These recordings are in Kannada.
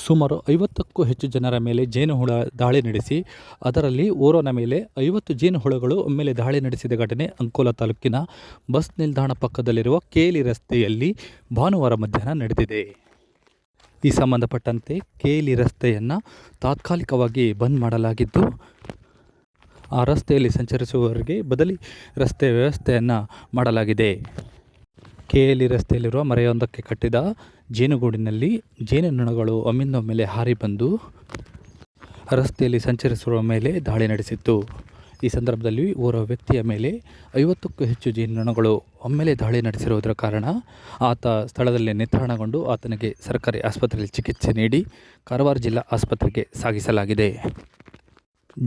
ಸುಮಾರು 50ಕ್ಕೂ ಹೆಚ್ಚು ಜನರ ಮೇಲೆ ಜೇನುಹುಳ ದಾಳಿ ನಡೆಸಿ ಅದರಲ್ಲಿ ಓರ್ವನ ಮೇಲೆ 50 ಜೇನುಹುಳಗಳು ಒಮ್ಮೆಲೆ ದಾಳಿ ನಡೆಸಿದ ಘಟನೆ ಅಂಕೋಲಾ ತಾಲೂಕಿನ ಬಸ್ ನಿಲ್ದಾಣ ಪಕ್ಕದಲ್ಲಿರುವ ಕೇಲಿ ರಸ್ತೆಯಲ್ಲಿ ಭಾನುವಾರ ಮಧ್ಯಾಹ್ನ ನಡೆದಿದೆ. ಈ ಸಂಬಂಧಪಟ್ಟಂತೆ ಕೇಲಿ ರಸ್ತೆಯನ್ನು ತಾತ್ಕಾಲಿಕವಾಗಿ ಬಂದ್ ಮಾಡಲಾಗಿದ್ದು, ಆ ರಸ್ತೆಯಲ್ಲಿ ಸಂಚರಿಸುವವರಿಗೆ ಬದಲಿ ರಸ್ತೆ ವ್ಯವಸ್ಥೆಯನ್ನು ಮಾಡಲಾಗಿದೆ. ಕೇಲಿ ರಸ್ತೆಯಲ್ಲಿರುವ ಮರೆಯೊಂದಕ್ಕೆ ಕಟ್ಟಿದ ಜೇನುಗೂಡಿನಲ್ಲಿ ಜೇನುನೊಣಗಳು ಒಮ್ಮಿಂದೊಮ್ಮೆಲೆ ಹಾರಿ ಬಂದು ರಸ್ತೆಯಲ್ಲಿ ಸಂಚರಿಸುವ ಮೇಲೆ ದಾಳಿ ನಡೆಸಿತ್ತು. ಈ ಸಂದರ್ಭದಲ್ಲಿ ಓರ್ವ ವ್ಯಕ್ತಿಯ ಮೇಲೆ 50ಕ್ಕೂ ಹೆಚ್ಚು ಜೇನುನೊಣಗಳು ಒಮ್ಮೆಲೆ ದಾಳಿ ನಡೆಸಿರುವುದರ ಕಾರಣ ಆತ ಸ್ಥಳದಲ್ಲೇ ನಿತ್ರಾಣಗೊಂಡು ಆತನಿಗೆ ಸರ್ಕಾರಿ ಆಸ್ಪತ್ರೆಯಲ್ಲಿ ಚಿಕಿತ್ಸೆ ನೀಡಿ ಕಾರವಾರ ಜಿಲ್ಲಾ ಆಸ್ಪತ್ರೆಗೆ ಸಾಗಿಸಲಾಗಿದೆ.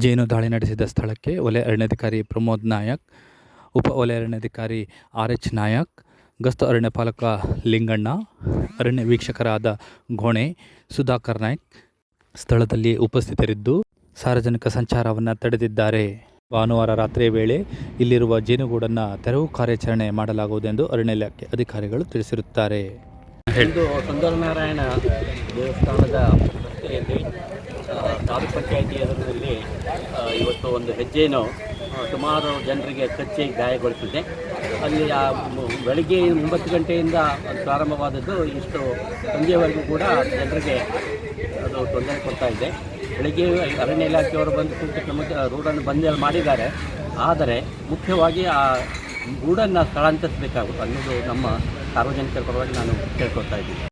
ಜೇನು ದಾಳಿ ನಡೆಸಿದ ಸ್ಥಳಕ್ಕೆ ವಲಯ ಅರಣ್ಯಾಧಿಕಾರಿ ಪ್ರಮೋದ್ ನಾಯಕ್, ಉಪ ವಲಯ ಅರಣ್ಯಾಧಿಕಾರಿ RH ನಾಯಕ್, ಗಸ್ತು ಅರಣ್ಯ ಪಾಲಕ ಲಿಂಗಣ್ಣ, ಅರಣ್ಯ ವೀಕ್ಷಕರಾದ ಘೋಣೆ, ಸುಧಾಕರ್ ನಾಯ್ಕ್ ಸ್ಥಳದಲ್ಲಿ ಉಪಸ್ಥಿತರಿದ್ದು ಸಾರ್ವಜನಿಕ ಸಂಚಾರವನ್ನು ತಡೆದಿದ್ದಾರೆ. ಭಾನುವಾರ ರಾತ್ರಿಯ ವೇಳೆ ಇಲ್ಲಿರುವ ಜೇನುಗೂಡನ್ನು ತೆರವು ಕಾರ್ಯಾಚರಣೆ ಮಾಡಲಾಗುವುದೆಂದು ಅರಣ್ಯ ಇಲಾಖೆ ಅಧಿಕಾರಿಗಳು ತಿಳಿಸಿರುತ್ತಾರೆ. ಇಂದು ಸುಂದರನಾರಾಯಣ ದೇವಸ್ಥಾನದ ರಸ್ತೆಯಲ್ಲಿ ತಾಲೂಕು ಪಂಚಾಯಿತಿ ಎದುರಿನಲ್ಲಿ ಇವತ್ತು ಒಂದು ಹೆಜ್ಜೆಯನ್ನು ಸುಮಾರು ಜನರಿಗೆ ಕಚ್ಚಿ ಗಾಯಗೊಳಿಸಿದೆ. ಅಲ್ಲಿ ಬೆಳಗ್ಗೆ 9 ಗಂಟೆಯಿಂದ ಪ್ರಾರಂಭವಾದದ್ದು ಇಷ್ಟು ಸಂಜೆವರೆಗೂ ಕೂಡ ಜನರಿಗೆ ಅದು ತೊಂದರೆ ಕೊಡ್ತಾ ಇದೆ. ಬೆಳಗ್ಗೆ ಅರಣ್ಯ ಇಲಾಖೆಯವರು ಬಂದು ಸೂಕ್ತ ಕ್ರಮಕ್ಕೆ ರೋಡನ್ನು ಬಂದ್ ಮಾಡಿದ್ದಾರೆ. ಆದರೆ ಮುಖ್ಯವಾಗಿ ಆ ಗೂಡನ್ನು ಸ್ಥಳಾಂತರಿಸಬೇಕಾಗುತ್ತೆ ಅನ್ನೋದು ನಮ್ಮ ಸಾರ್ವಜನಿಕರ ಪರವಾಗಿ ನಾನು ಕೇಳ್ಕೊಳ್ತಾ ಇದ್ದೀನಿ.